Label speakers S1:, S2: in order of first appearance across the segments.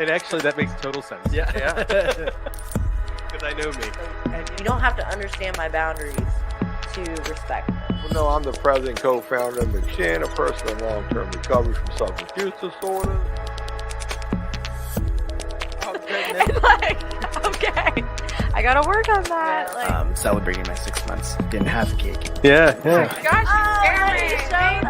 S1: And actually, that makes total sense.
S2: Yeah.
S1: Because I know me.
S3: And you don't have to understand my boundaries to respect them.
S4: Well, no, I'm the president and co-founder of McShin, a person in long-term recovery from substance use disorder.
S3: Okay, I gotta work on that.
S2: Celebrating my 6 months. Didn't have cake.
S1: Yeah.
S3: Gosh, you scared me.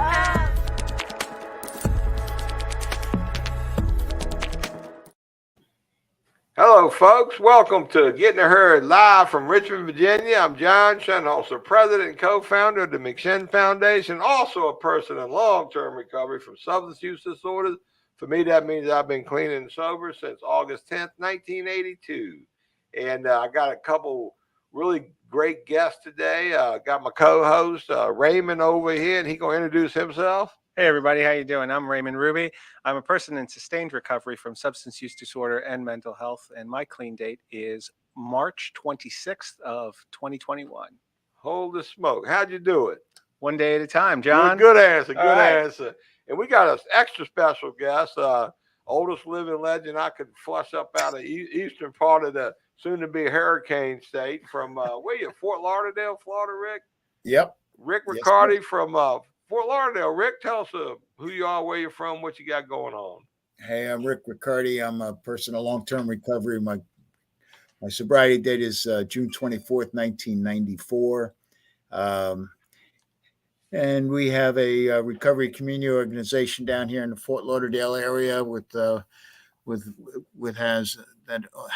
S4: Hello, folks. Welcome to Getting Heard live from Richmond, Virginia. I'm John Shinholser, president and co-founder of the McShin Foundation, also a person in long-term recovery from substance use disorders. For me, that means I've been clean and sober since August 10th, 1982. And I got a couple really great guests today. Got my co-host, Raymond, over here, and he's going to introduce himself.
S1: Hey, everybody. How you doing? I'm Raymond Ruybe. I'm a person in sustained recovery from substance use disorder and mental health. And my clean date is March 26th of 2021.
S4: Holy smoke. How'd you do it?
S1: One day at a time, John.
S4: Good answer. Good
S1: right.
S4: answer. And we got an extra special guest, oldest living legend I could flush up out of eastern part of the soon-to-be hurricane state from, where you, Fort Lauderdale, Florida, Rick?
S5: Yep.
S4: Rick Riccardi from Fort Lauderdale. Rick, tell us who you are, where you're from, what you got going on.
S5: Hey, I'm Rick Riccardi. I'm a person in long-term recovery. My sobriety date is June 24th, 1994. And we have a recovery community organization down here in the Fort Lauderdale area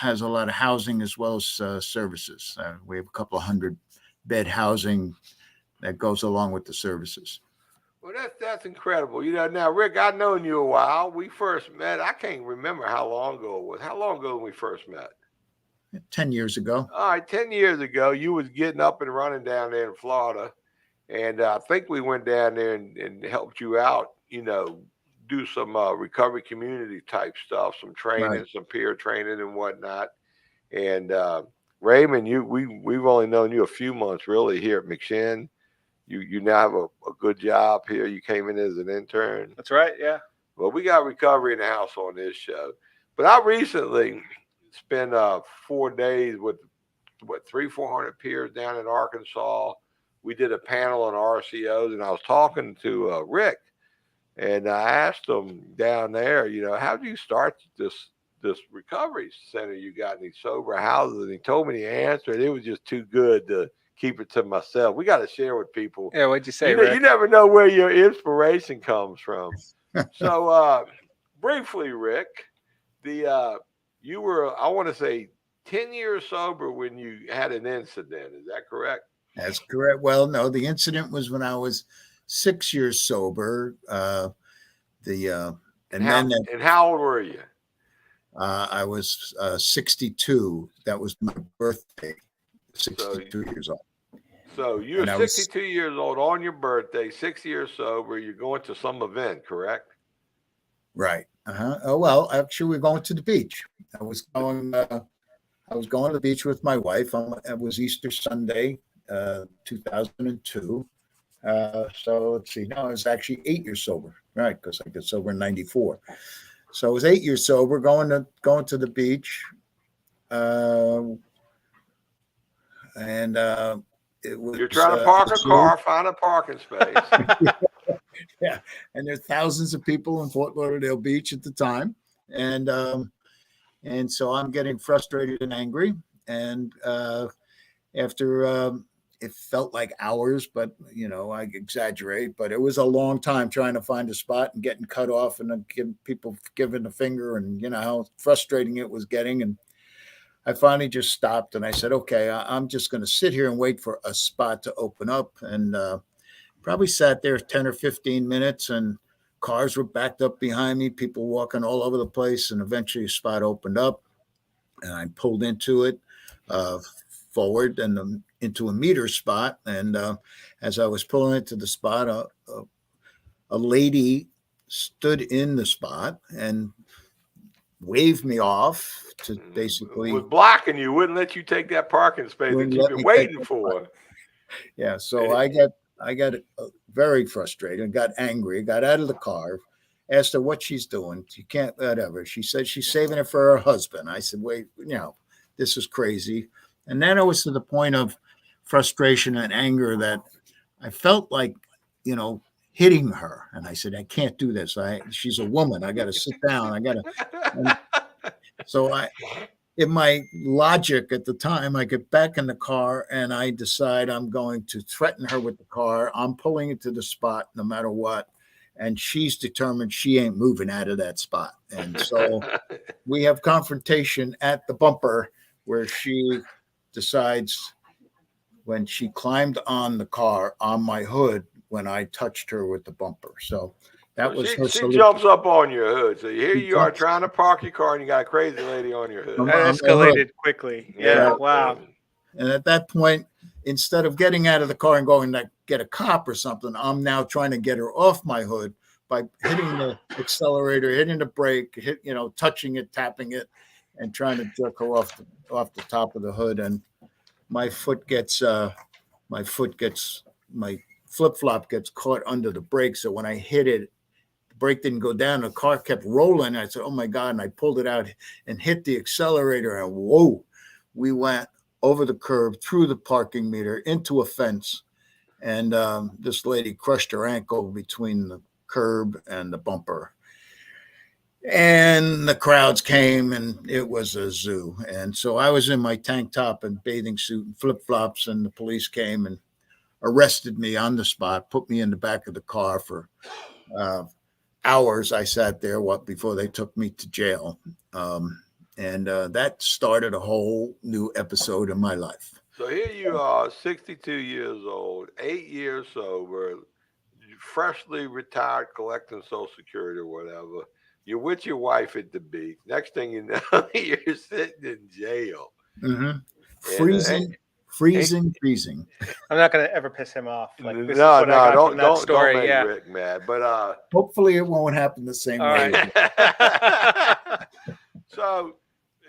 S5: has a lot of housing as well as services. We have a couple of 100-bed housing that goes along with the services.
S4: Well, that's incredible. You know, now, Rick, I've known you a while. We first met. I can't remember how long ago it was. How long ago we first met?
S5: 10 years ago.
S4: All right, 10 years ago, you was getting up and running down there in Florida. And I think we went down there and helped you out, you know, do some recovery community type stuff, some training, right. Some peer training and whatnot. And Raymond, we've only known you a few months really here at McShin. You now have a good job here. You came in as an intern.
S1: That's right, yeah.
S4: Well, we got recovery in the house on this show. But I recently spent 4 days with, 400 peers down in Arkansas. We did a panel on RCOs, and I was talking to Rick, and I asked him down there, you know, how do you start this recovery center you got in these sober houses? And he told me the answer, and it was just too good to keep it to myself. We got to share with people.
S1: Yeah, what'd you say, Rick?
S4: You never know where your inspiration comes from. So briefly, Rick, you were, I want to say, 10 years sober when you had an incident. Is that correct?
S5: That's correct. Well, no, the incident was when I was 6 years sober. And
S4: how old were you?
S5: I was 62. That was my birthday. 62 years old.
S4: So you're 62 years old on your birthday, 6 years sober. You're going to some event, correct?
S5: Right. Oh, well, actually, we're going to the beach. I was going to the beach with my wife. It was Easter Sunday, 2002. So let's see. No, I was actually 8 years sober, right? Because I got sober in '94. So I was 8 years sober, going to the beach. It was,
S4: you're trying to park a car, find a parking space.
S5: Yeah, and there's thousands of people in Fort Lauderdale Beach at the time, and so I'm getting frustrated and angry. And after it felt like hours, but you know, I exaggerate, but it was a long time trying to find a spot and getting cut off, and then people giving the finger, and you know how frustrating it was getting. And I finally just stopped and I said, okay, I'm just going to sit here and wait for a spot to open up. And probably sat there 10 or 15 minutes, and cars were backed up behind me, people walking all over the place. And eventually a spot opened up, and I pulled into it forward and into a meter spot. And as I was pulling into the spot, a lady stood in the spot and waved me off to basically
S4: was blocking you, wouldn't let you take that parking space that you've been waiting for.
S5: Yeah, so I got very frustrated and got angry, got out of the car, asked her what she's doing. She can't, whatever. She said she's saving it for her husband. I said, wait, this is crazy. And then it was to the point of frustration and anger that I felt like, hitting her. And I said, I can't do this. She's a woman. I got to sit down. So in my logic at the time, I get back in the car and I decide I'm going to threaten her with the car. I'm pulling it to the spot no matter what. And she's determined she ain't moving out of that spot. And so we have confrontation at the bumper where she decides, when she climbed on the car on my hood, when I touched her with the bumper. So that was her
S4: she
S5: solution.
S4: jumps up on your hood. So here you are trying to park your car and you got a crazy lady on your hood.
S1: That escalated quickly. Yeah. Wow.
S5: And at that point, instead of getting out of the car and going to get a cop or something, I'm now trying to get her off my hood by hitting the accelerator, hitting the brake, touching it, tapping it, and trying to jerk her off the top of the hood. And my flip-flop gets caught under the brake. So when I hit it, the brake didn't go down. The car kept rolling. I said, oh my God. And I pulled it out and hit the accelerator. And whoa, we went over the curb, through the parking meter, into a fence. And this lady crushed her ankle between the curb and the bumper. And the crowds came and it was a zoo. And so I was in my tank top and bathing suit and flip-flops, and the police came and arrested me on the spot, put me in the back of the car for hours. I sat there before they took me to jail. And that started a whole new episode in my life.
S4: So here you are, 62 years old, 8 years sober, freshly retired, collecting Social Security or whatever. You're with your wife at the beach. Next thing you know, you're sitting in jail.
S5: Mm-hmm. Freezing.
S1: I'm not going to ever piss him off. Like, this
S4: no,
S1: is what I got from that
S4: don't
S1: story.
S4: make Rick mad. But
S5: hopefully it won't happen the same way.
S1: Right.
S4: So,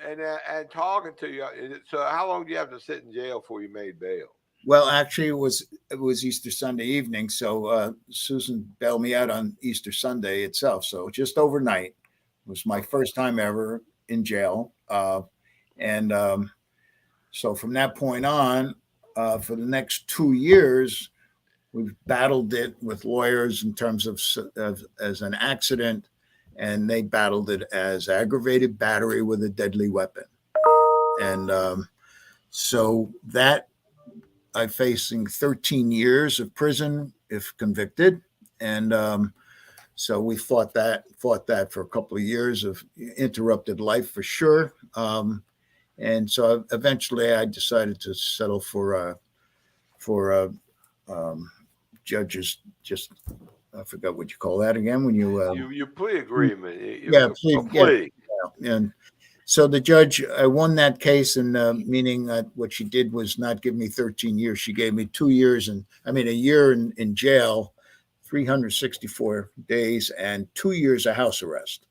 S4: and talking to you. So, how long do you have to sit in jail before you made bail?
S5: Well, actually, it was Easter Sunday evening, so Susan bailed me out on Easter Sunday itself. So just overnight. It was my first time ever in jail, and so from that point on, for the next 2 years, we've battled it with lawyers in terms of as an accident, and they battled it as aggravated battery with a deadly weapon, and so that. I'm facing 13 years of prison if convicted. And so we fought that for a couple of years of interrupted life for sure. And so eventually I decided to settle for judges, just, I forgot what you call that again when
S4: you plea agreement.
S5: Plea. Yeah. And so the judge, I won that case, and meaning that what she did was not give me 13 years. She gave me 2 years a year in jail, 364 days, and 2 years of house arrest,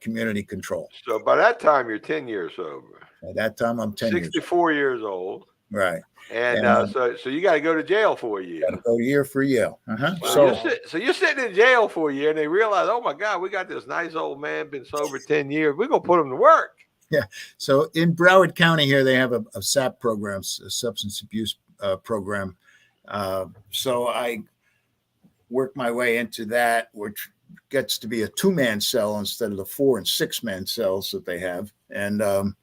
S5: community control.
S4: So by that time, you're 10 years sober.
S5: At that time, I'm 10
S4: 64 years old.
S5: Right.
S4: And so you got to go to jail for a year.
S5: Got to go a year for a year. Uh-huh.
S4: So you're sitting in jail for a year, and they realize, oh my God, we got this nice old man been sober 10 years. We're gonna put him to work.
S5: Yeah. So in Broward County here, they have a SAP program, a substance abuse program. So I worked my way into that, which gets to be a 2-man cell instead of the 4 and 6-man cells that they have, and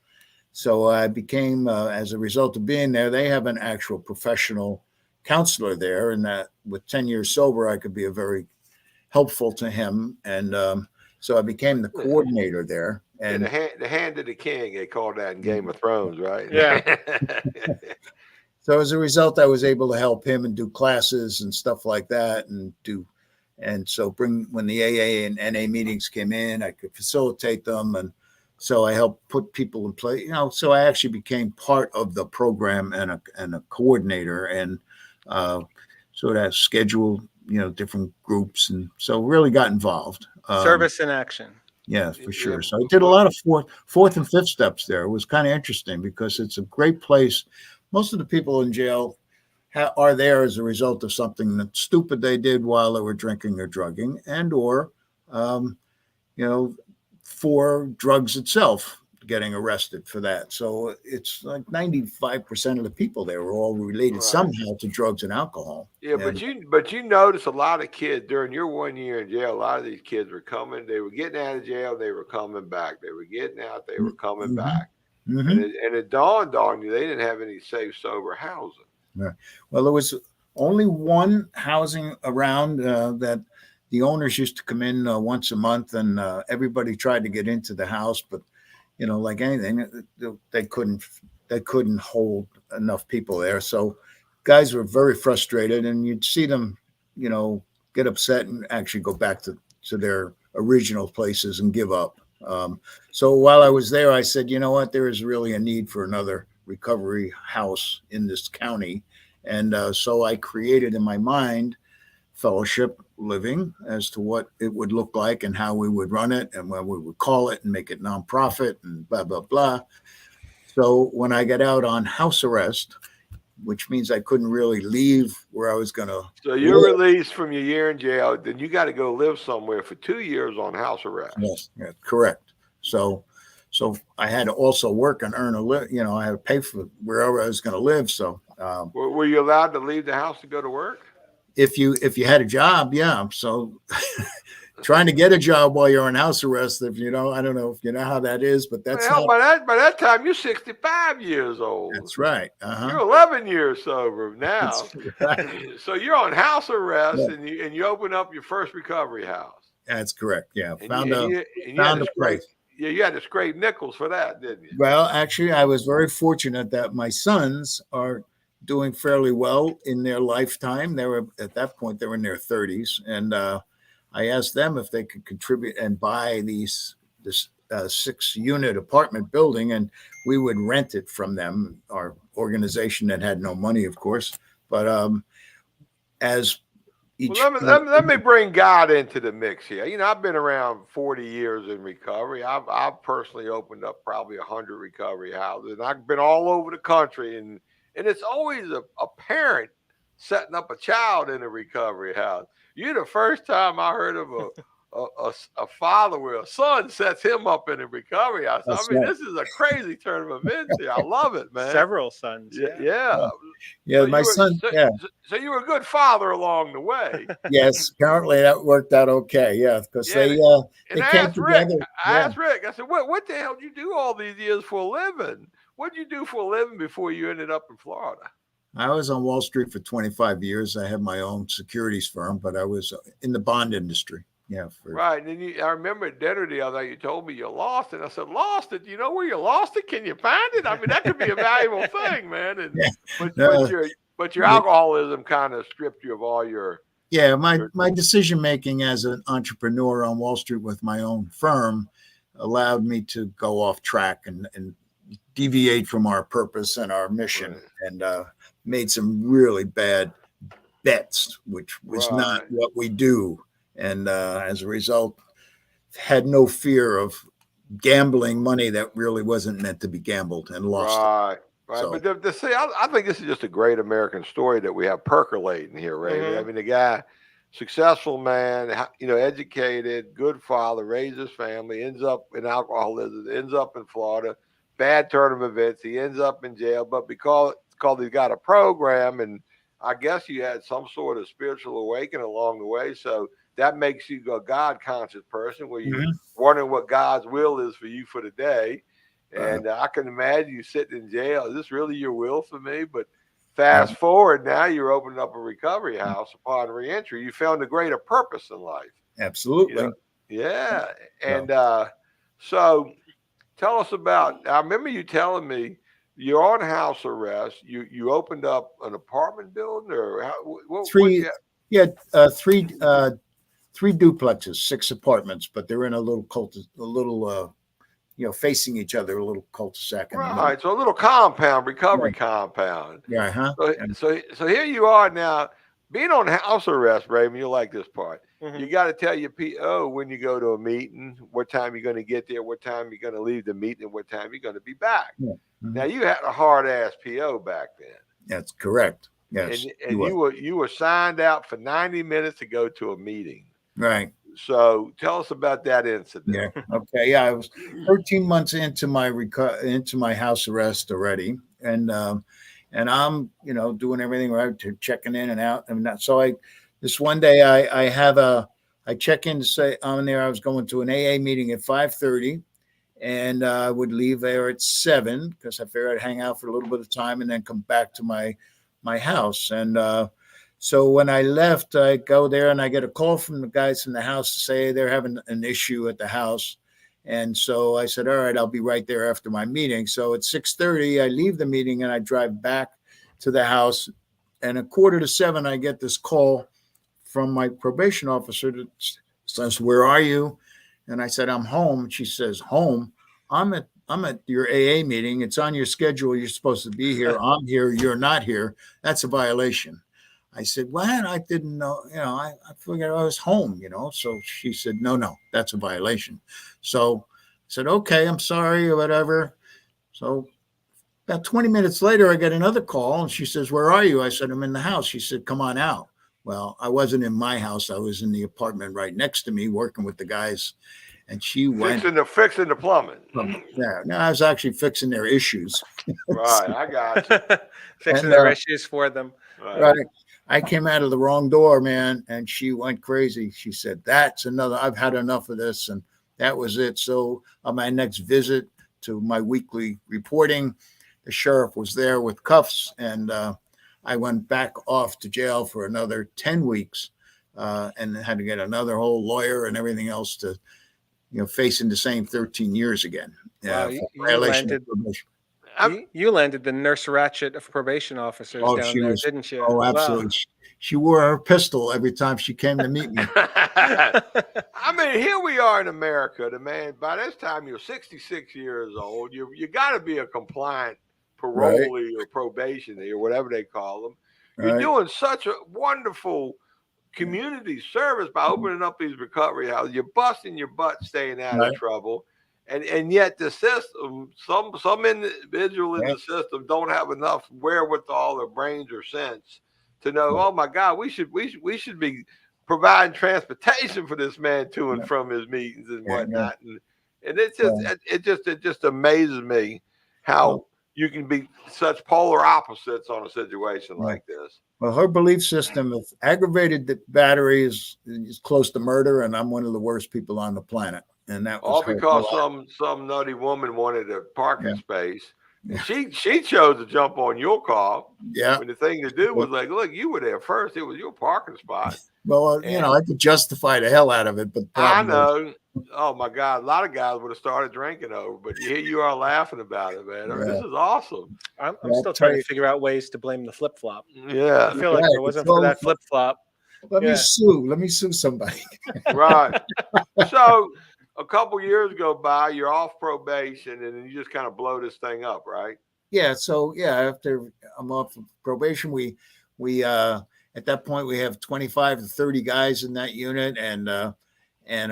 S5: so I became, as a result of being there, they have an actual professional counselor there. And that with 10 years sober, I could be very helpful to him. And so I became the coordinator there. And
S4: the hand of the king, they call that in Game of Thrones, right?
S1: Yeah.
S5: So as a result, I was able to help him and do classes and stuff like that. And so when the AA and NA meetings came in, I could facilitate them. And so I helped put people in place, so I actually became part of the program and a coordinator, and sort of scheduled, different groups. And so really got involved.
S1: Service in action.
S5: Yeah, for sure. So I did a lot of fourth and fifth steps there. It was kind of interesting because it's a great place. Most of the people in jail are there as a result of something that stupid they did while they were drinking or drugging, and or um, you know, for drugs itself, getting arrested for that. So it's like 95% of the people there were all related
S4: Right.
S5: somehow to drugs and alcohol.
S4: Yeah,
S5: And
S4: but you notice a lot of kids during your 1 year in jail. A lot of these kids were coming. They were getting out of jail. They were coming back. They were getting out. They were coming
S5: Mhm,
S4: back. And
S5: mhm.
S4: it dawned on you they didn't have any safe sober housing.
S5: Right. Well, there was only one housing around that the owners used to come in once a month, and everybody tried to get into the house, but like anything, they couldn't hold enough people there. So guys were very frustrated, and you'd see them, get upset and actually go back to their original places and give up. So while I was there, I said, you know what, there is really a need for another recovery house in this county. And so I created in my mind fellowship living as to what it would look like and how we would run it and what we would call it and make it nonprofit and blah, blah, blah. So when I got out on house arrest, which means I couldn't really leave where I was going to
S4: So you're
S5: live.
S4: released from your year in jail. Then you got to go live somewhere for 2 years on house arrest.
S5: Yes, yeah, correct. So I had to also work and earn a living. I had to pay for wherever I was going to live. So
S4: Were you allowed to leave the house to go to work?
S5: if you had a job, yeah. So trying to get a job while you're on house arrest, I don't know if you know how that is, but that's
S4: Well,
S5: not.
S4: by that time you're 65 years old.
S5: That's right.
S4: You're 11 years sober now.
S5: That's right.
S4: So you're on house arrest,
S5: Yeah.
S4: and you open up your first recovery house.
S5: That's correct. Yeah,
S4: And
S5: found
S4: you had
S5: a
S4: to scrape.
S5: place.
S4: Yeah, you had to scrape nickels for that, didn't you?
S5: Well, actually, I was very fortunate that my sons are doing fairly well in their lifetime. They were at that point they were in their 30s, and I asked them if they could contribute and buy this 6-unit apartment building, and we would rent it from them. Our organization that had no money, of course, but as each.
S4: Well, let me bring God into the mix here. I've been around 40 years in recovery. I've personally opened up probably 100 recovery houses, and I've been all over the country. And it's always a parent setting up a child in a recovery house. You're the first time I heard of a father where a son sets him up in a recovery house.
S5: That's
S4: I mean,
S5: right.
S4: this is a crazy turn of events here. I love it, man.
S1: Several sons.
S4: Yeah.
S5: Yeah, my son. Yeah.
S4: So you were a good father along the way.
S5: Yes, apparently that worked out okay. Yeah, because
S4: Yeah,
S5: they
S4: And I
S5: came
S4: asked Rick,
S5: together.
S4: I said, what the hell did you do all these years for a living? What did you do for a living before you ended up in Florida?
S5: I was on Wall Street for 25 years. I had my own securities firm, but I was in the bond industry. Yeah.
S4: Right. And then I remember at dinner the other night, you told me you lost it. I said, lost it? You know where you lost it? Can you find it? I mean, that could be a valuable thing, man. And,
S5: Yeah.
S4: but your alcoholism kind of stripped you of all your.
S5: Yeah, my decision making as an entrepreneur on Wall Street with my own firm allowed me to go off track and deviate from our purpose and our mission, and made some really bad bets, which was not what we do. And as a result, had no fear of gambling money that really wasn't meant to be gambled and lost.
S4: Right.
S5: So,
S4: But I think this is just a great American story that we have percolating here, Ray.
S1: Mhm.
S4: I mean, the guy, successful man, educated, good father, raised his family, ends up in alcoholism, ends up in Florida, bad turn of events. He ends up in jail, but because he's got a program, and I guess you had some sort of spiritual awakening along the way. So that makes you a God conscious person where you're wondering what God's will is for you for the day. And I can imagine you sitting in jail. Is this really your will for me? But fast forward, now you're opening up a recovery house upon reentry. You found a greater purpose in life.
S5: absolutely.
S4: Yeah. And so tell us about, I remember you telling me you're on house arrest. You opened up an apartment building, or
S5: three duplexes, 6 apartments, but they're in a little facing each other, a little cul-de-sac.
S4: Right. So a little compound, recovery compound.
S5: Yeah. Huh.
S4: So here you are now, being on house arrest, Raymond. You'll like this part.
S1: Mhm.
S4: You got to tell your PO when you go to a meeting, what time you're going to get there, what time you're going to leave the meeting, and what time you're going to be back.
S5: Yeah. Mm-hmm.
S4: Now you had a hard ass PO back then.
S5: That's correct. Yes.
S4: And you were signed out for 90 minutes to go to a meeting.
S5: Right.
S4: So tell us about that incident.
S5: Yeah. Okay. Yeah, I was 13 months into my house arrest already, and I'm doing everything right, to checking in and out, and so this one day I check in to say on there I was going to an AA meeting at 5:30, and I would leave there at 7 because I figured I'd hang out for a little bit of time and then come back to my house. And so when I left, I go there and I get a call from the guys in the house to say they're having an issue at the house. And so I said, all right, I'll be right there after my meeting. So at 6:30, I leave the meeting and I drive back to the house. And at 6:45, I get this call from my probation officer that says, "Where are you?" And I said, "I'm home." She says, "Home? I'm at your AA meeting. It's on your schedule. You're supposed to be here. I'm here. You're not here. That's a violation." I said, "What? I didn't know. I figured I was home, So she said, no, that's a violation." So I said, "Okay, I'm sorry," or whatever. So about 20 minutes later, I get another call and she says, "Where are you?" I said, "I'm in the house." She said, "Come on out." Well, I wasn't in my house. I was in the apartment right next to me working with the guys. And she went
S4: fixing the plumbing.
S5: Yeah, no, I was actually fixing their issues.
S4: Right, I got you.
S1: Fixing their issues for them.
S5: Right. I came out of the wrong door, man, and she went crazy. She said, I've had enough of this. And that was it. So on my next visit to my weekly reporting, the sheriff was there with cuffs, and I went back off to jail for another 10 weeks and had to get another whole lawyer and everything else to, facing the same 13 years again.
S1: Wow, you landed the Nurse Ratchet of probation officers down there, didn't you?
S5: Oh, absolutely. Wow. She wore her pistol every time she came to meet me.
S4: I mean, here we are in America. Man, by this time you're 66 years old. You got to be a compliant parolee or probationary or whatever they call them. You're doing such a wonderful community service by opening up these recovery houses. You're busting your butt staying out of trouble. And yet the system, some individual in the system don't have enough wherewithal or brains or sense to know, oh my God, we should be providing transportation for this man to and from his meetings and whatnot. And it just amazes me how you can be such polar opposites on a situation like this.
S5: Well, her belief system of aggravated battery is close to murder, and I'm one of the worst people on the planet. And that was
S4: all because some nutty woman wanted a parking space. She chose to jump on your car.
S5: Yeah.
S4: When the thing to do was like, look, you were there first. It was your parking spot.
S5: Well, I could justify the hell out of it, but
S4: I know. Oh my God, a lot of guys would have started drinking over, but here you are laughing about it, man. I mean, this is awesome.
S1: I'm still trying to figure out ways to blame the flip flop.
S4: Yeah,
S1: I feel like if it wasn't for that flip flop.
S5: Let me sue somebody.
S4: Right. So a couple years go by, you're off probation, and then you just kind of blow this thing up, right?
S5: Yeah. So after I'm off of probation, we at that point we have 25 to 30 guys in that unit, and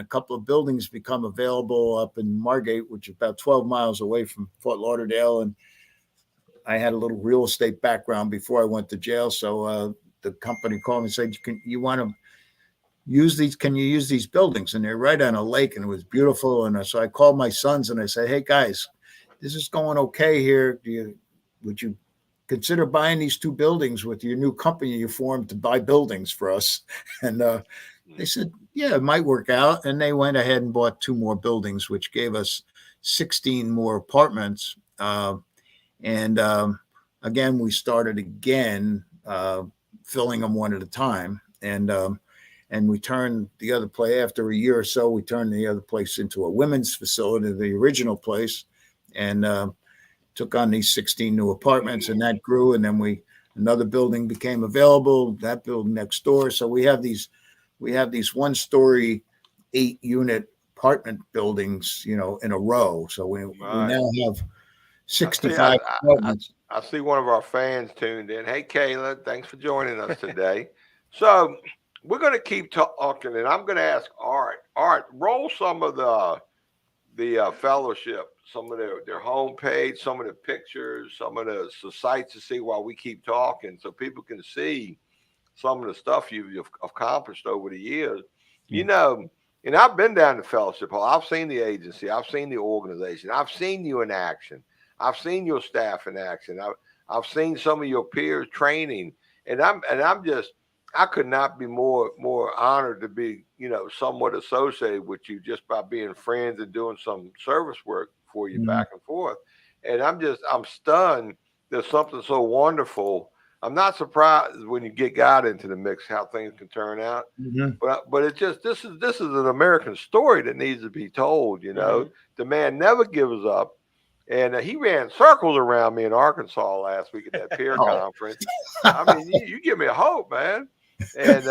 S5: a couple of buildings become available up in Margate, which is about 12 miles away from Fort Lauderdale. And I had a little real estate background before I went to jail, so the company called me and said, Can you use these buildings? And they're right on a lake, and it was beautiful. And so I called my sons and I said, hey guys, this is going okay here. Would you consider buying these 2 buildings with your new company you formed to buy buildings for us? And they said, yeah, it might work out. And they went ahead and bought 2 more buildings, which gave us 16 more apartments. Again, we started again, filling them one at a time. And we turned the other place after a year or so. We turned the other place into a women's facility, the original place, and took on these 16 new apartments, and that grew. And then another building became available. That building next door. So we have these 1-story, 8-unit apartment buildings, in a row. So we now have 65 apartments.
S4: I see one of our fans tuned in. Hey, Kayla, thanks for joining us today. So we're going to keep talking, and I'm going to ask Art. Art, roll some of the fellowship, some of their homepage, some of the pictures, some of the sites to see while we keep talking, so people can see some of the stuff you've accomplished over the years. And I've been down to Fellowship Hall. I've seen the agency. I've seen the organization. I've seen you in action. I've seen your staff in action. I've seen some of your peers training, and I could not be more honored to be, somewhat associated with you just by being friends and doing some service work for you back and forth. And I'm stunned. There's something so wonderful. I'm not surprised when you get God into the mix how things can turn out. But it's just this is an American story that needs to be told. The man never gives up. And he ran circles around me in Arkansas last week at that peer conference. I mean, you give me a hope, man. And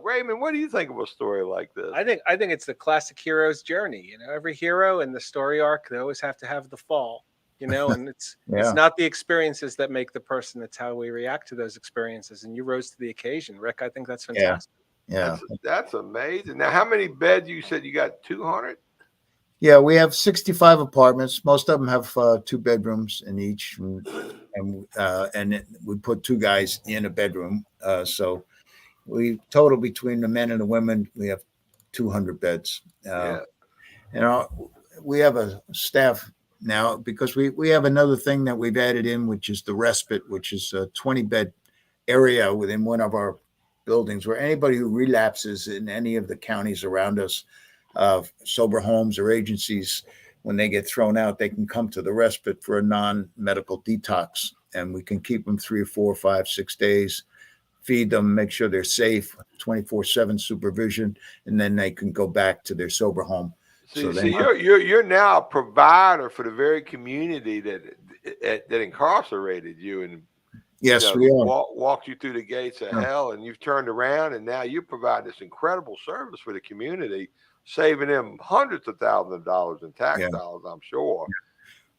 S4: Raymond, what do you think of a story like this?
S1: I think it's the classic hero's journey. Every hero in the story arc, they always have to have the fall. And it's not the experiences that make the person. It's how we react to those experiences. And you rose to the occasion, Rick. I think that's fantastic.
S5: Yeah.
S4: That's amazing. Now, how many beds? You said you got 200?
S5: Yeah, we have 65 apartments. Most of them have 2 bedrooms in each, and we put 2 guys in a bedroom. So we total between the men and the women, we have 200 beds. We have a staff now because we have another thing that we've added in, which is the respite, which is a 20-bed area within one of our buildings where anybody who relapses in any of the counties around us, sober homes or agencies, when they get thrown out, they can come to the respite for a non-medical detox, and we can keep them 3 or 4 or 5, 6 days, feed them, make sure they're safe, 24/7 supervision, and then they can go back to their sober home.
S4: You're now a provider for the very community that incarcerated you and
S5: yes, we are.
S4: Walked you through the gates of hell, and you've turned around, and now you provide this incredible service for the community, saving them hundreds of thousands of dollars in tax dollars, I'm sure.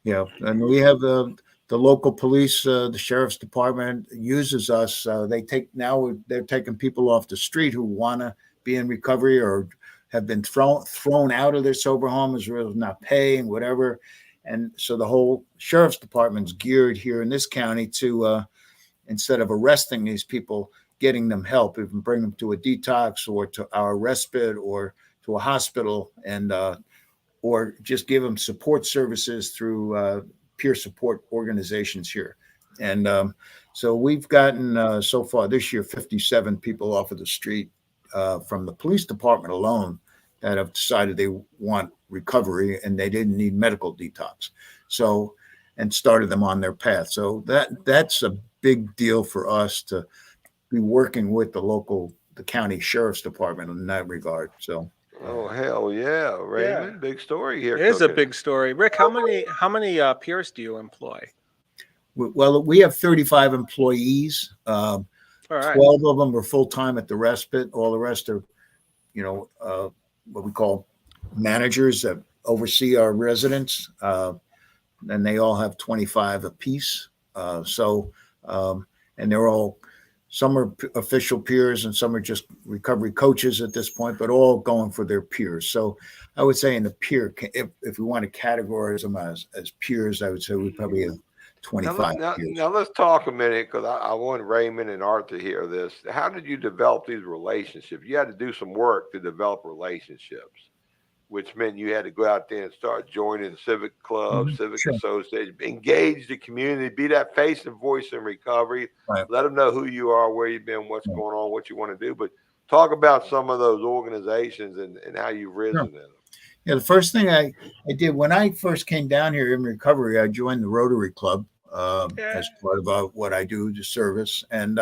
S5: Yeah, and we have the local police, the sheriff's department uses us. They're taking people off the street who want to be in recovery or have been thrown out of their sober home as well as not paying, whatever. And so the whole sheriff's department's geared here in this county to, instead of arresting these people, getting them help, even bring them to a detox or to our respite or to a hospital, and or just give them support services through peer support organizations here. And so we've gotten so far this year 57 people off of the street from the police department alone that have decided they want recovery and they didn't need medical detox. So, and started them on their path. So that's a big deal for us to be working with the county sheriff's department in that regard. So.
S4: Oh, hell yeah, Raymond. Yeah. Big story here.
S1: It is a big story. Rick, how many peers do you employ?
S5: Well, we have 35 employees. 12 of them are full-time at the respite. All the rest are, what we call managers that oversee our residents. And they all have 25 apiece. And they're all, some are official peers and some are just recovery coaches at this point, but all going for their peers. So I would say in the peer, if we want to categorize them as peers, I would say we probably have 25 peers.
S4: Now let's talk a minute, because I want Raymond and Art to hear this. How did you develop these relationships? You had to do some work to develop relationships, which meant you had to go out there and start joining civic clubs, civic associations, engage the community, be that face and voice in recovery, let them know who you are, where you've been, what's going on, what you want to do. But talk about some of those organizations and how you've risen in them.
S5: Yeah, the first thing I did when I first came down here in recovery, I joined the Rotary Club as part of what I do to service. And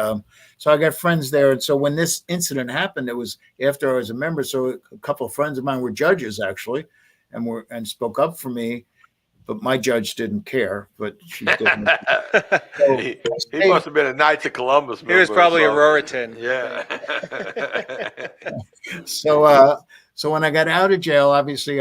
S5: so I got friends there. And so when this incident happened, it was after I was a member. So a couple of friends of mine were judges, actually, and spoke up for me. But my judge didn't care. But she didn't.
S4: So he must have been a Knights of Columbus member.
S1: He was probably a Ruritan.
S4: Yeah.
S5: So when I got out of jail, obviously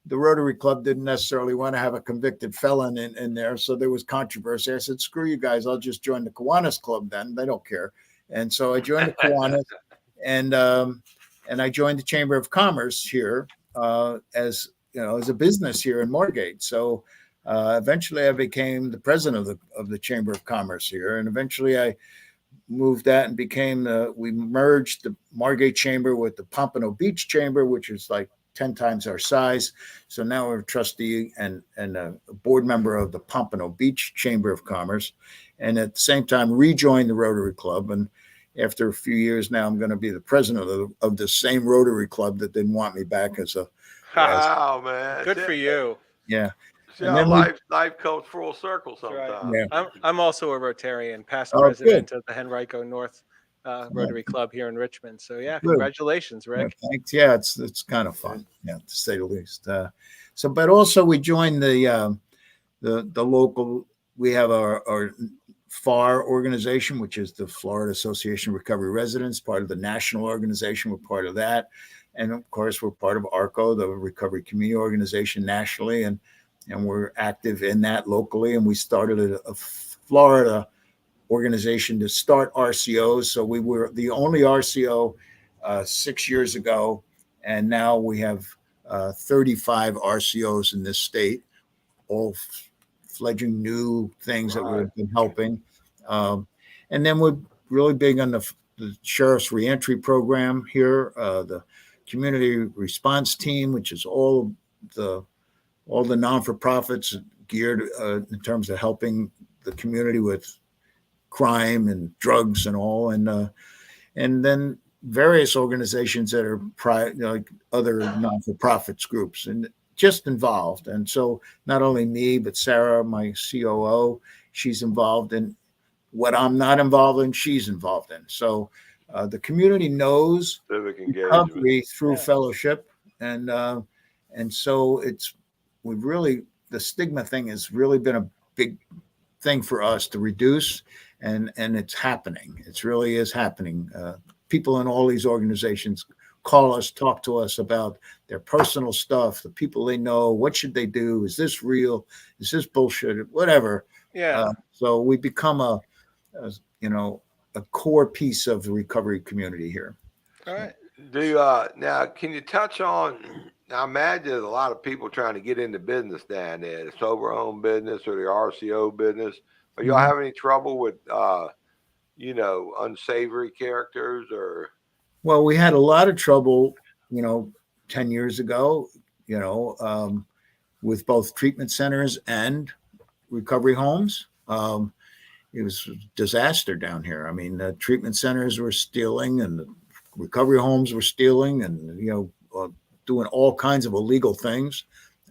S5: the Rotary Club didn't necessarily want to have a convicted felon in there. So there was controversy. I said, screw you guys. I'll just join the Kiwanis Club then. They don't care. And so I joined the Kiwanis and I joined the Chamber of Commerce here as a business here in Moorgate. So eventually I became the president of the Chamber of Commerce here. And eventually I moved that and became we merged the Margate Chamber with the Pompano Beach Chamber, which is like 10 times our size. So now we're a trustee and a board member of the Pompano Beach Chamber of Commerce, and at the same time rejoined the Rotary Club. And after a few years now, I'm going to be the president of the same Rotary Club that didn't want me back as a.
S4: Wow, man.
S1: Good for you.
S5: Yeah.
S4: See how life comes full circle sometimes.
S1: Right.
S5: Yeah.
S1: I'm also a Rotarian, past
S5: Oh,
S1: president
S5: good.
S1: of the Henrico North Rotary Club here in Richmond. So yeah,
S5: Good.
S1: congratulations, Rick.
S5: Yeah, thanks. Yeah, it's kind of fun, yeah, to say the least. So, but also we joined the local. We have our FAR organization, which is the Florida Association of Recovery Residents, part of the national organization. We're part of that, and of course we're part of ARCO, the Recovery Community Organization nationally, and we're active in that locally. And we started a Florida organization to start RCOs. So we were the only RCO 6 years ago, and now we have 35 RCOs in this state, all fledgling new things that we've been helping. And then we're really big on the Sheriff's Reentry Program here, the Community Response Team, which is all the non-for-profits geared in terms of helping the community with crime and drugs and all, and then various organizations that are like other non-for-profits groups and just involved. And so not only me, but Sarah, my COO, she's involved in what I'm not involved in, she's involved in. So the community knows recovery through fellowship, and so the stigma thing has really been a big thing for us to reduce, and it's happening. It really is happening. People in all these organizations call us, talk to us about their personal stuff, the people they know. What should they do? Is this real? Is this bullshit? Whatever.
S1: Yeah.
S5: So we become a core piece of the recovery community here.
S1: All right.
S4: Now, can you touch on? I imagine there's a lot of people trying to get into business down there, the sober home business or the RCO business. Are y'all having any trouble with, unsavory characters or?
S5: Well, we had a lot of trouble, 10 years ago, with both treatment centers and recovery homes. It was a disaster down here. I mean, the treatment centers were stealing and the recovery homes were stealing and, doing all kinds of illegal things.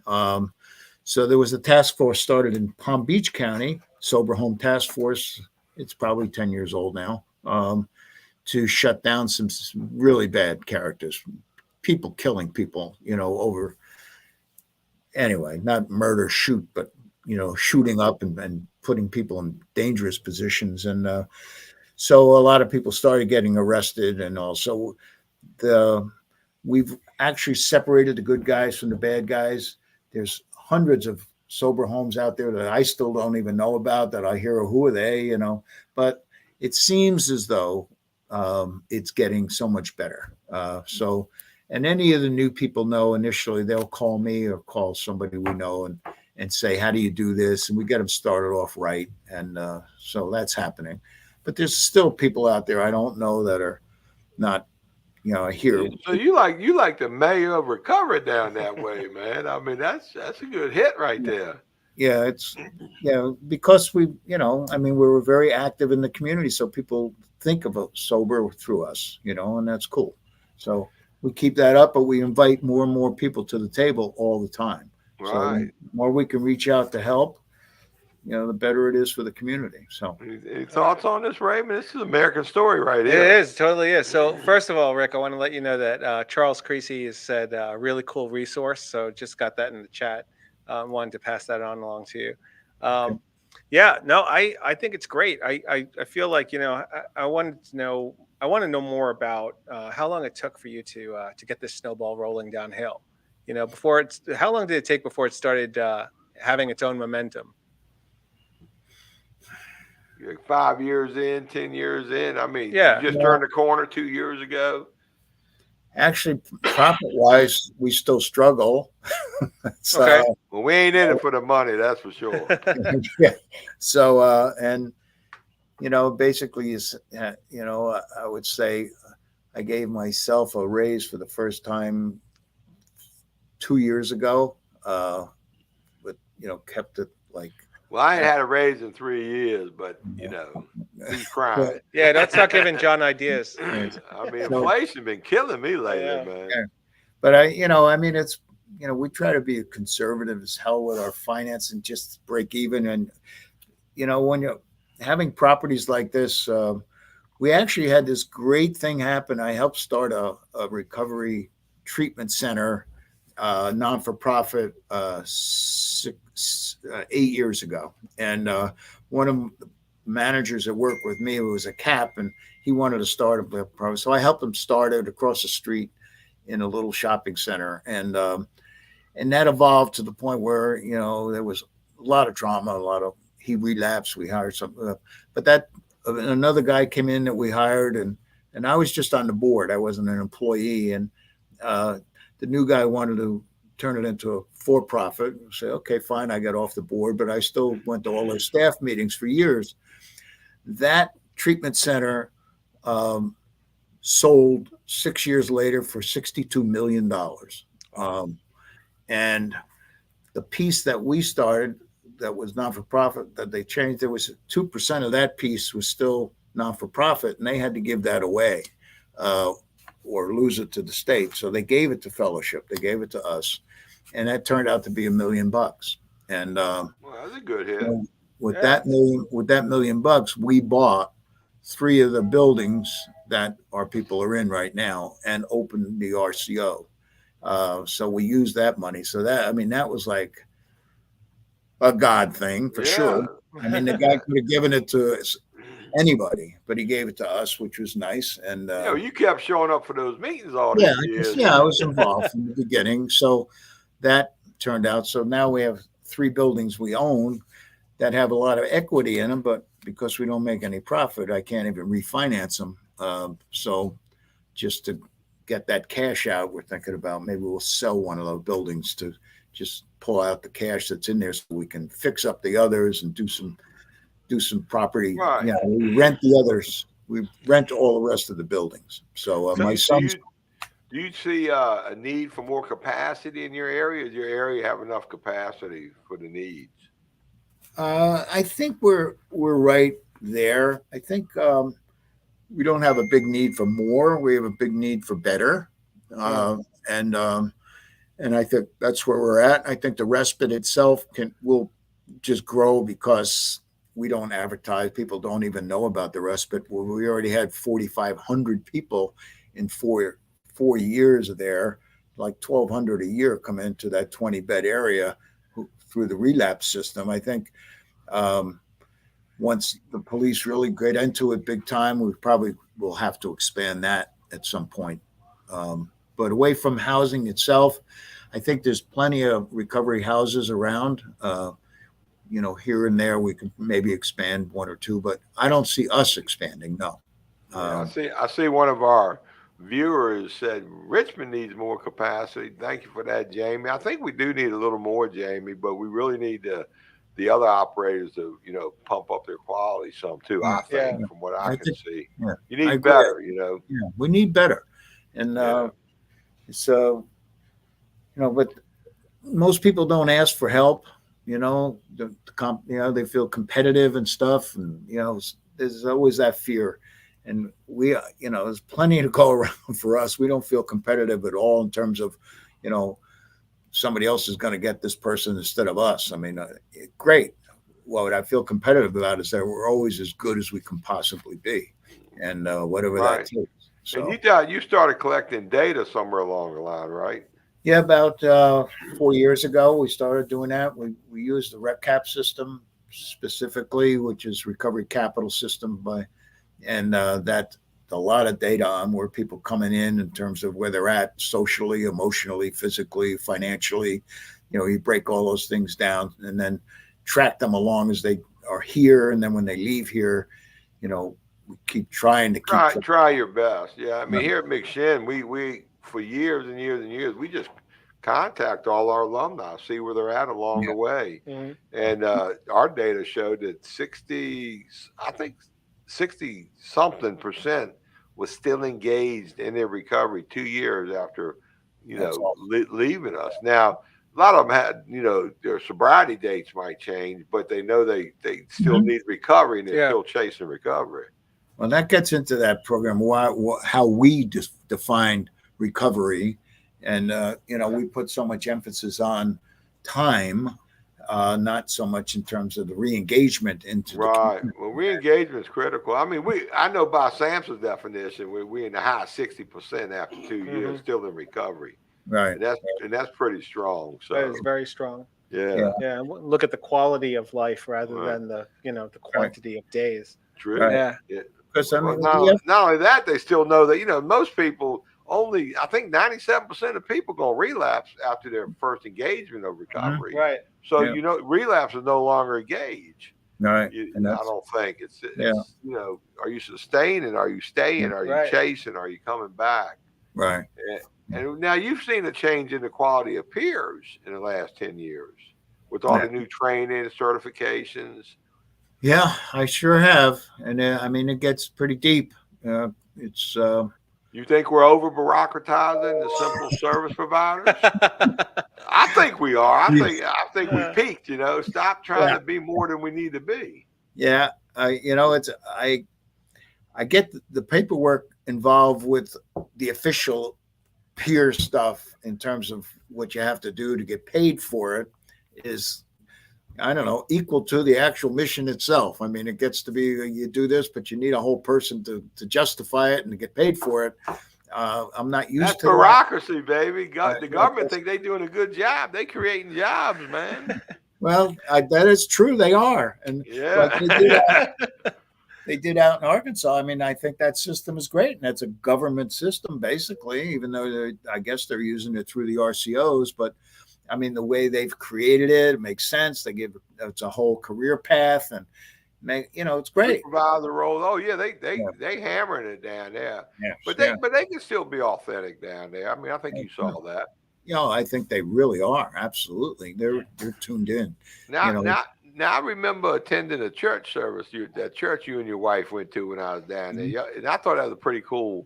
S5: So there was a task force started in Palm Beach County, Sober Home Task Force. It's probably 10 years old now, to shut down some really bad characters, people killing people, over, anyway, not murder, shoot, but, shooting up and putting people in dangerous positions. And so a lot of people started getting arrested, and also we've actually separated the good guys from the bad guys. There's hundreds of sober homes out there that I still don't even know about, that I hear, who are they, but it seems as though it's getting so much better. And any of the new people know, initially they'll call me or call somebody we know and say, how do you do this? And we get them started off right. And so that's happening. But there's still people out there I don't know that are not, I hear.
S4: So you like the mayor of recovery down that way, man. I mean, that's a good hit right there.
S5: Yeah, because we were very active in the community, so people think of a sober through us, and that's cool. So we keep that up, but we invite more and more people to the table all the time.
S4: Right.
S5: So the more we can reach out to help, the better it is for the community. So,
S4: any thoughts on this, Raymond? This is an American story right here.
S1: It is, totally is. So first of all, Rick, I want to let you know that Charles Creasy has said a really cool resource. So just got that in the chat. Wanted to pass that on along to you. I think it's great. I feel like, I want to know more about how long it took for you to get this snowball rolling downhill. How long did it take before it started having its own momentum?
S4: 5 years in, 10 years in. I mean,
S1: yeah,
S4: you just turned the corner 2 years ago.
S5: Actually, profit-wise, we still struggle. So,
S1: okay.
S4: Well, we ain't in it for the money, that's for sure.
S5: Yeah. So, and basically is, I would say I gave myself a raise for the first time 2 years ago, but kept it like.
S4: Well, I ain't had a raise in 3 years, but he's crying.
S1: Yeah, don't start giving John ideas.
S4: I mean, inflation been killing me lately, man.
S5: Yeah. But it's, we try to be conservative as hell with our finance and just break even. And, when you're having properties like this, we actually had this great thing happen. I helped start a recovery treatment center, non-for-profit, 8 years ago. And one of the managers that worked with me was a cap, and he wanted to start a program. So I helped him start it across the street in a little shopping center. And that evolved to the point where, there was a lot of trauma, he relapsed. We hired some, but that another guy came in that we hired, and I was just on the board. I wasn't an employee. And the new guy wanted to turn it into a for-profit. Say, okay, fine. I got off the board, but I still went to all their staff meetings for years. That treatment center sold 6 years later for $62 million. And the piece that we started that was non-for-profit that they changed, there was 2% of that piece was still non-for-profit, and they had to give that away or lose it to the state. So they gave it to Fellowship. They gave it to us. And that turned out to be $1 million. And
S4: well, that's a good hit.
S5: With that $1 million, we bought 3 of the buildings that our people are in right now and opened the RCO. So we used that money. So that was like a God thing for sure. I mean, the guy could have given it to anybody, but he gave it to us, which was nice. And
S4: you kept showing up for those meetings all these years.
S5: I was involved from the beginning. So that turned out. So now we have 3 buildings we own that have a lot of equity in them, but because we don't make any profit, I can't even refinance them. So just to get that cash out, we're thinking about maybe we'll sell one of those buildings to just pull out the cash that's in there so we can fix up the others and do some property.
S4: Right.
S5: We rent the others. We rent all the rest of the buildings. So my son's.
S4: Do you see a need for more capacity in your area? Does your area have enough capacity for the needs?
S5: I think we're right there. I think we don't have a big need for more. We have a big need for better, and I think that's where we're at. I think the respite itself will just grow because we don't advertise. People don't even know about the respite. Well, we already had 4,500 people in 4 years there, like 1,200 a year come into that 20-bed area through the relapse system. I think once the police really get into it big time, we probably will have to expand that at some point. But away from housing itself, I think there's plenty of recovery houses around. Here and there we can maybe expand 1 or 2, but I don't see us expanding. No.
S4: I see one of our viewers said Richmond needs more capacity. Thank you for that, Jamie. I think we do need a little more, Jamie, but we really need the other operators to pump up their quality some too. I think from what I can see, you need better.
S5: We need better, and but most people don't ask for help. They feel competitive and stuff, and there's always that fear. And we, there's plenty to go around for us. We don't feel competitive at all in terms of, somebody else is going to get this person instead of us. I mean, great. What I feel competitive about is that we're always as good as we can possibly be, and whatever that is. So,
S4: and you started collecting data somewhere along the line, right?
S5: Yeah, about 4 years ago, we started doing that. We used the RECAP system specifically, which is Recovery Capital System and that a lot of data on where people coming in terms of where they're at socially, emotionally, physically, financially. You break all those things down and then track them along as they are here. And then when they leave here, we keep trying to
S4: try your best. Yeah. I mean, here at McShin, we for years and years and years, we just contact all our alumni, see where they're at along the way. Mm-hmm. And our data showed that 60 something percent was still engaged in their recovery 2 years after,
S5: Awesome.
S4: leaving us. Now, a lot of them had, their sobriety dates might change, but they know they still need recovery, and they're still chasing recovery.
S5: Well, that gets into that program, how we define recovery. And, we put so much emphasis on time, not so much in terms of the re-engagement into the community.
S4: Well, re-engagement is critical. I mean, I know by Sampson's definition, we're in the high 60% after 2 years, still in recovery.
S5: Right.
S4: And that's pretty strong. So
S1: that is very strong.
S4: Yeah.
S1: Look at the quality of life rather than the the quantity of days.
S4: True.
S5: Right.
S4: Yeah.
S5: Because
S4: Not only that, they still know that most people, only I think 97% of people gonna relapse after their first engagement of recovery.
S1: Right.
S4: So relapse is no longer engage.
S5: Right.
S4: And I don't think it's are you sustaining? Are you staying? Are you chasing? Are you coming back?
S5: Right.
S4: And now you've seen a change in the quality of peers in the last 10 years with all the new training, certifications.
S5: Yeah, I sure have. And it gets pretty deep. It's
S4: You think we're over bureaucratizing the simple service providers? I think we are. I think we peaked. Stop trying to be more than we need to be.
S5: Yeah, I get the paperwork involved with the official peer stuff in terms of what you have to do to get paid for it is, I don't know, equal to the actual mission itself. I mean, it gets to be you do this, but you need a whole person to justify it and to get paid for it. I'm not used to
S4: bureaucracy, baby. The government think they're doing a good job. They creating jobs, man.
S5: Well, that is true. They are, and they did out in Arkansas. I mean, I think that system is great, and that's a government system basically. Even though I guess they're using it through the RCOs, but I mean, the way they've created it makes sense. It's a whole career path, and it's great.
S4: Provide the role. Oh yeah, they hammering it down there. Yeah, but they can still be authentic down there. I mean, I think you saw that.
S5: I think they really are. Absolutely, they're tuned in.
S4: Now I remember attending a church service. That church you and your wife went to when I was down there, and I thought that was a pretty cool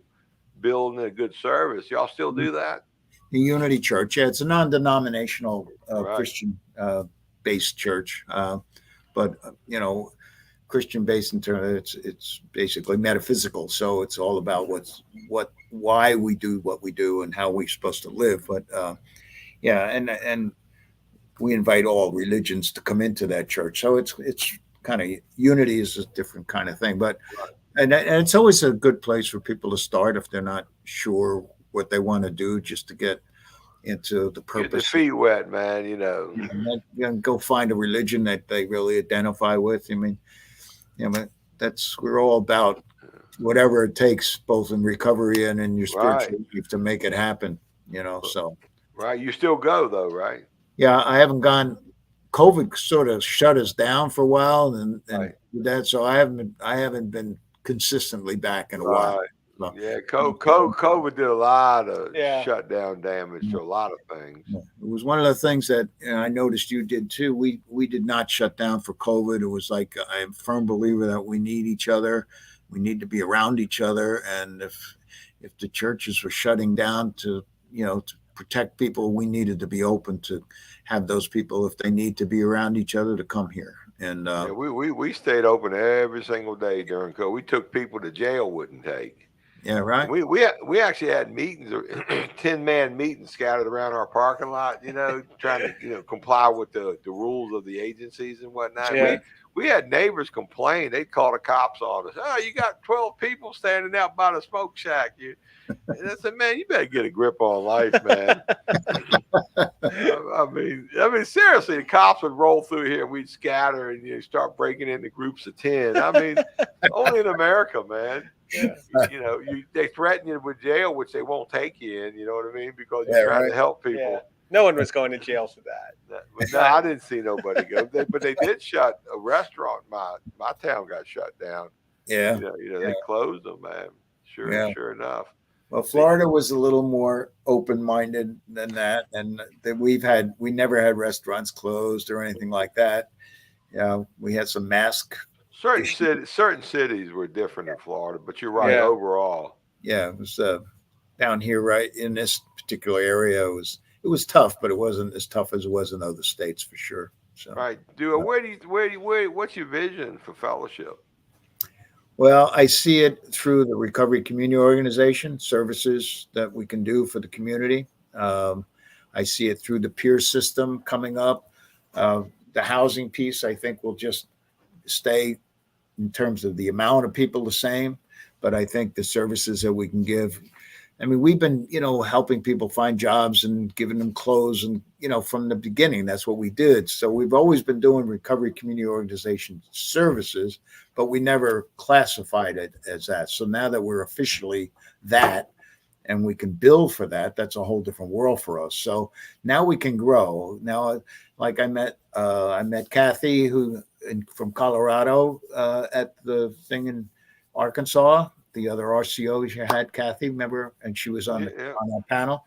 S4: building, a good service. Y'all still do that?
S5: The Unity Church, it's a non-denominational Christian based church, but Christian based in terms it's basically metaphysical. So it's all about why we do what we do and how we're supposed to live. But and we invite all religions to come into that church. So it's kind of Unity is a different kind of thing, but and it's always a good place for people to start if they're not sure what they want to do, just to get into the purpose.
S4: Get the feet wet, man.
S5: And go find a religion that they really identify with. I mean, we're all about whatever it takes, both in recovery and in your spiritual life, to make it happen. So.
S4: Right, you still go though, right?
S5: Yeah, I haven't gone. COVID sort of shut us down for a while, and that, so I haven't been consistently back in a while.
S4: No. Yeah, COVID did a lot of shutdown damage to a lot of things.
S5: It was one of the things that I noticed you did too. We did not shut down for COVID. It was like, I'm a firm believer that we need each other. We need to be around each other. And if the churches were shutting down to protect people, we needed to be open to have those people, if they need to be around each other, to come here. And
S4: we stayed open every single day during COVID. We took people to jail wouldn't take.
S5: Yeah, right.
S4: We actually had meetings, 10-man meetings scattered around our parking lot, trying to comply with the rules of the agencies and whatnot. Yeah. We had neighbors complain. They'd call the cops on us. Oh, you got 12 people standing out by the smoke shack. And I said, man, you better get a grip on life, man. I mean, seriously, the cops would roll through here and we'd scatter and start breaking into groups of 10. I mean, only in America, man. Yeah. They threaten you with jail, which they won't take you in. You know what I mean? Because you're trying to help people.
S1: Yeah. No one was going to jail for that.
S4: But no, I didn't see nobody go. But they did shut a restaurant. My town got shut down.
S5: Yeah.
S4: They closed them, man. Sure enough.
S5: Well, Florida was a little more open-minded than that, and we never had restaurants closed or anything like that. We had some mask
S4: certain cities were different in Florida, but you're right.
S1: Yeah.
S4: Overall,
S5: Yeah, it was down here, right in this particular area. It was tough, but it wasn't as tough as it was in other states for sure. So,
S4: right. What's your vision for fellowship?
S5: well, I see it through the Recovery Community Organization services that we can do for the community. I see it through the peer system coming up. The housing piece, I think, will just stay in terms of the amount of people the same, but I think the services that we can give. I mean, we've been, helping people find jobs and giving them clothes and, from the beginning, that's what we did. So we've always been doing Recovery Community Organization services, but we never classified it as that. So now that we're officially that and we can bill for that, that's a whole different world for us. So now we can grow. Now, like I met Kathy from Colorado at the thing in Arkansas. The other RCO you had, Kathy, remember? And she was on that panel.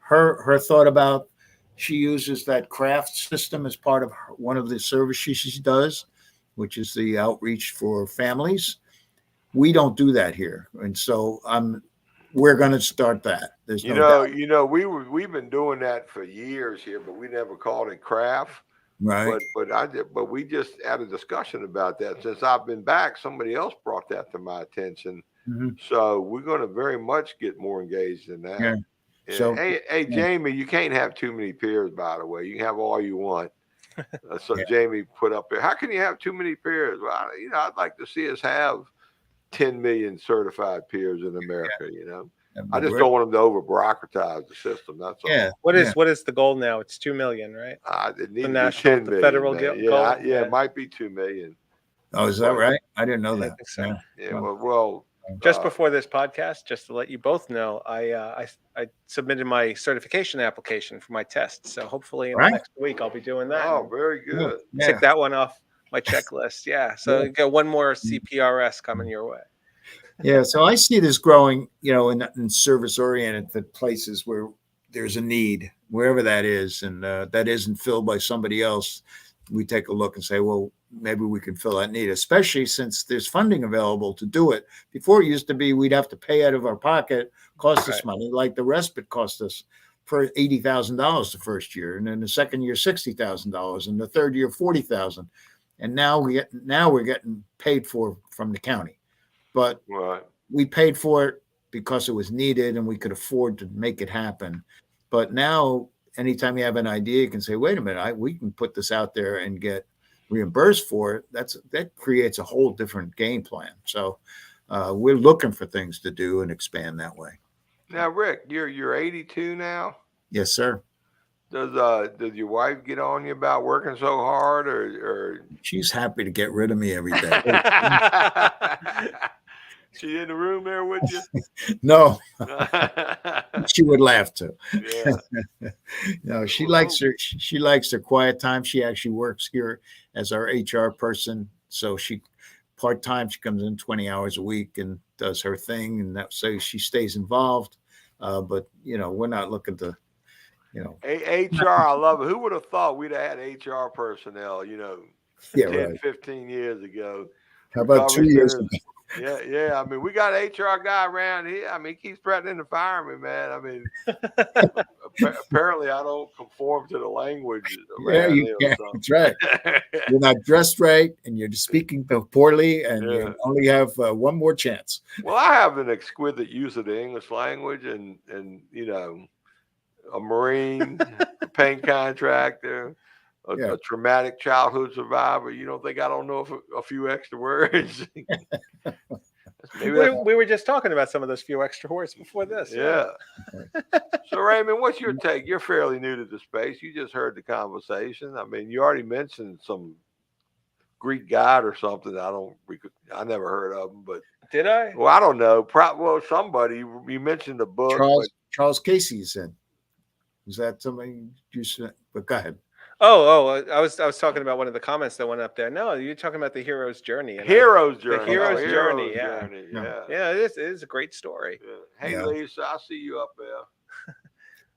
S5: Her thought about, she uses that craft system as part of one of the services she does, which is the outreach for families. We don't do that here. And so we're going to start that. There's no doubt.
S4: We've been doing that for years here, but we never called it craft.
S5: Right.
S4: But we just had a discussion about that. Since I've been back, somebody else brought that to my attention.
S5: Mm-hmm.
S4: So we're going to very much get more engaged in that.
S5: Yeah.
S4: Yeah.
S5: So,
S4: hey, Jamie, you can't have too many peers, by the way. You can have all you want. So
S5: yeah.
S4: Jamie put up there, how can you have too many peers? Well, I'd like to see us have 10 million certified peers in America, I just don't want them to over-bureaucratize the system. That's all.
S5: Yeah.
S1: What is the goal now? It's 2 million, right?
S4: It needs
S1: The
S4: to be
S1: national,
S4: 10
S1: the
S4: million.
S1: federal
S4: man.
S1: goal?
S4: It might be 2 million.
S5: Oh, is that right? I didn't know
S1: I
S5: that.
S1: think so.
S4: Yeah. Well,
S1: just before this podcast, just to let you both know, I submitted my certification application for my test. So hopefully in the next week I'll be doing that.
S4: Oh, very good.
S5: Yeah.
S1: Tick that one off my checklist. Yeah. So you got one more CPRS coming your way.
S5: Yeah. So I see this growing, in service-oriented places where there's a need, wherever that is, and that isn't filled by somebody else. We take a look and say, well, maybe we can fill that need, especially since there's funding available to do it. Before it used to be we'd have to pay out of our pocket, cost us money, like the respite cost us for $80,000 the first year, and then the second year $60,000, and the third year $40,000, and now we're getting paid for from the county, but we paid for it because it was needed and we could afford to make it happen. But now, anytime you have an idea, you can say, wait a minute, we can put this out there and get reimbursed for it. That creates a whole different game plan. So we're looking for things to do and expand that way.
S4: Now, Rick, you're 82 now?
S5: Yes, sir.
S4: Does your wife get on you about working so hard, or
S5: she's happy to get rid of me every day?
S4: She in the room there with you?
S5: No. She would laugh too.
S4: Yeah.
S5: No, she likes her quiet time. She actually works here as our HR person. So part-time, she comes in 20 hours a week and does her thing. And so she stays involved. But we're not looking to,
S4: HR, I love it. Who would have thought we'd have had HR personnel, 10, 15 years ago?
S5: How about 2 years ago?
S4: Yeah. I mean, we got an HR guy around here. I mean, he keeps threatening to fire me, man. I mean, apparently I don't conform to the language.
S5: That's right. You're not dressed right, and you're speaking poorly, and you only have one more chance.
S4: Well, I have an exquisite use of the English language, and a Marine, a paint contractor, a traumatic childhood survivor. You don't think I don't know a few extra words?
S1: We were just talking about some of those few extra words before this.
S4: Yeah. So, Raymond, what's your take? You're fairly new to the space. You just heard the conversation. I mean, you already mentioned some Greek god or something. I never heard of them, but
S1: did I?
S4: Well, I don't know. Somebody, you mentioned the book.
S5: Charles Casey said. Is that something you said? But go ahead.
S1: Oh, I was talking about one of the comments that went up there. No, you're talking about the hero's journey.
S4: Hero's journey.
S1: The hero's journey.
S4: Yeah.
S1: It is a great story.
S4: Yeah. Hey, Lisa, I see you up there.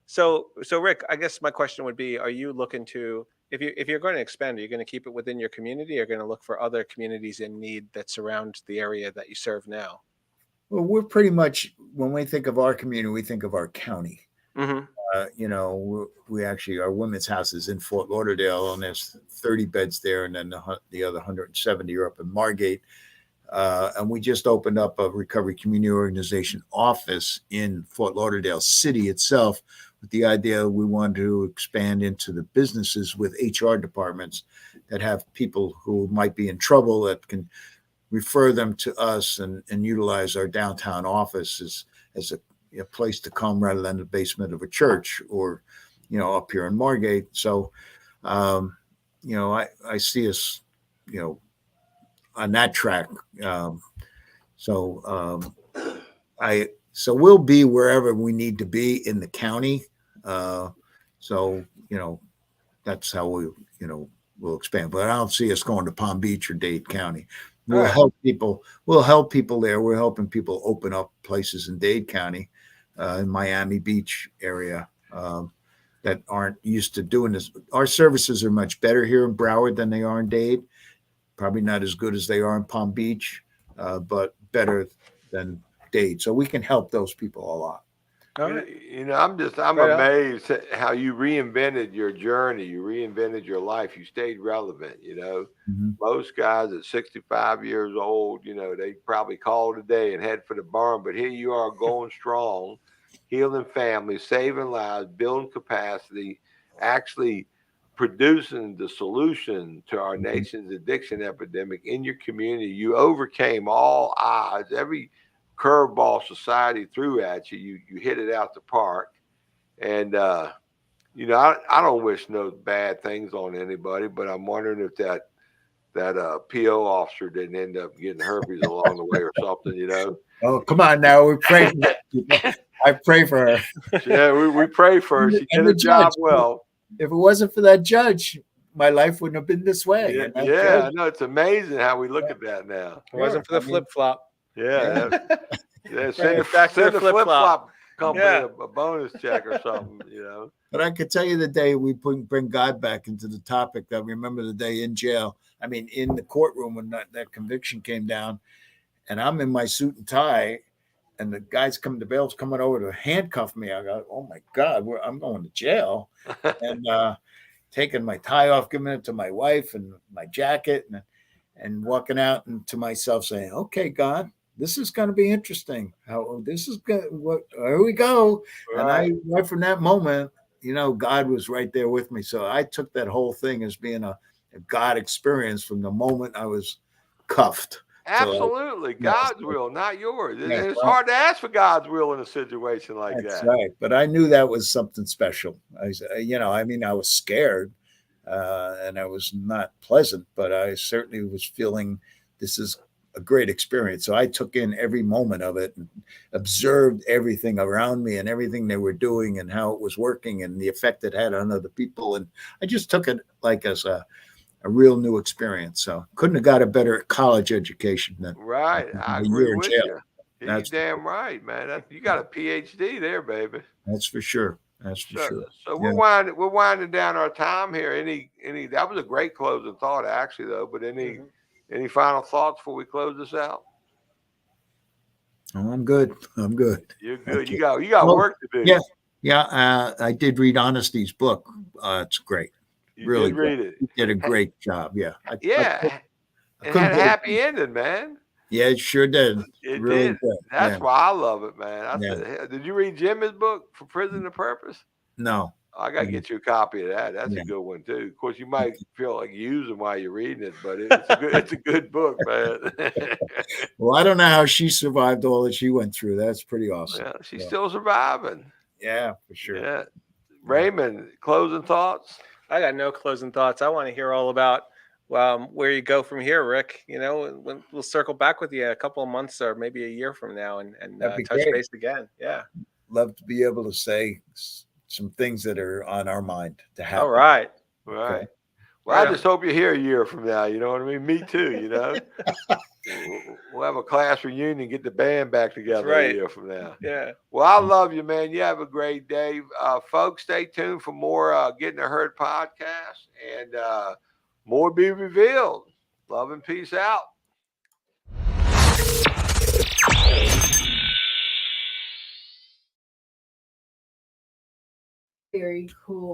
S1: So Rick, I guess my question would be: are you looking to if you're going to expand, are you going to keep it within your community, or are you going to look for other communities in need that surround the area that you serve now?
S5: Well, we're pretty much, when we think of our community, we think of our county.
S1: Mm-hmm.
S5: We actually, our women's house is in Fort Lauderdale, and there's 30 beds there, and then the other 170 are up in Margate. And we just opened up a recovery community organization office in Fort Lauderdale City itself, with the idea we wanted to expand into the businesses with HR departments that have people who might be in trouble, that can refer them to us and utilize our downtown office as a place to come, rather than the basement of a church or, up here in Margate. So, I see us, on that track. So we'll be wherever we need to be in the county. That's how we'll expand. But I don't see us going to Palm Beach or Dade County. We'll help people. We'll help people there. We're helping people open up places in Dade County, in Miami Beach area, that aren't used to doing this. Our services are much better here in Broward than they are in Dade. Probably not as good as they are in Palm Beach, but better than Dade. So we can help those people a lot.
S1: All right.
S4: I'm amazed at how you reinvented your journey. You reinvented your life. You stayed relevant.
S5: Mm-hmm.
S4: Most guys at 65 years old, they probably call today and head for the barn. But here you are, going strong, healing families, saving lives, building capacity, actually producing the solution to our nation's addiction epidemic in your community. You overcame all odds, every curveball society threw at you. You hit it out the park. And, I don't wish no bad things on anybody, but I'm wondering if that PO officer didn't end up getting herpes along the way or something,
S5: Oh, come on now. We pray for her. I pray for her.
S4: Yeah, we pray for her. She did her job well.
S5: If it wasn't for that judge, my life wouldn't have been this way.
S4: Yeah, I know. It's amazing how we look at that now.
S1: It wasn't for the flip-flop.
S4: Yeah. Send the flip-flop company a bonus check or something,
S5: But I could tell you the day we bring God back into the topic, that remember the day in jail. I mean, in the courtroom when that conviction came down, and I'm in my suit and tie, and the the bail's coming over to handcuff me. I go, oh my God, I'm going to jail. And taking my tie off, giving it to my wife and my jacket, and walking out, and to myself saying, okay, God, this is going to be interesting. Here we go. Right. And right from that moment, God was right there with me. So I took that whole thing as being a God experience from the moment I was cuffed.
S4: Absolutely. So God's will, not yours. It's hard to ask for God's will in a situation like that.
S5: That's right. But I knew that was something special. I was scared, and I was not pleasant, but I certainly was feeling this is a great experience. So I took in every moment of it and observed everything around me and everything they were doing and how it was working and the effect it had on other people. And I just took it like as a real new experience. So couldn't have got a better college education than
S4: I agree with you. You're damn right, man. You got a PhD there, baby.
S5: That's for sure. That's for sure.
S4: So we're winding down our time here. Any that was a great closing thought, actually, though. But any final thoughts before we close this out?
S5: Oh, I'm good.
S4: You're good. You got work to do.
S5: Yeah. I did read Honesty's book. It's great.
S4: Really read it.
S5: He did a great job. Yeah.
S4: It had a happy ending, man.
S5: Yeah, it sure did.
S4: It really did. That's why I love it, man. Did you read Jimmy's book, For Prison to Purpose?
S5: No.
S4: I got to get you a copy of that. That's a good one, too. Of course, you might feel like using while you're reading it, but it's a good book, man.
S5: Well, I don't know how she survived all that she went through. That's pretty awesome.
S4: Yeah, she's still surviving.
S5: Yeah, for sure.
S4: Yeah. Raymond, closing thoughts?
S1: I got no closing thoughts. I want to hear all about where you go from here, Rick. We'll circle back with you a couple of months or maybe a year from now and touch base again. Yeah.
S5: Love to be able to say some things that are on our mind to happen.
S1: All right.
S4: Okay. Well, I just hope you're here a year from now. You know what I mean? Me too, we'll have a class reunion, get the band back together
S1: right.
S4: a year from now.
S1: Yeah.
S4: Well, I love you, man. You have a great day. Folks, stay tuned for more Getting It Heard podcast and more be revealed. Love and peace out.
S6: Very cool.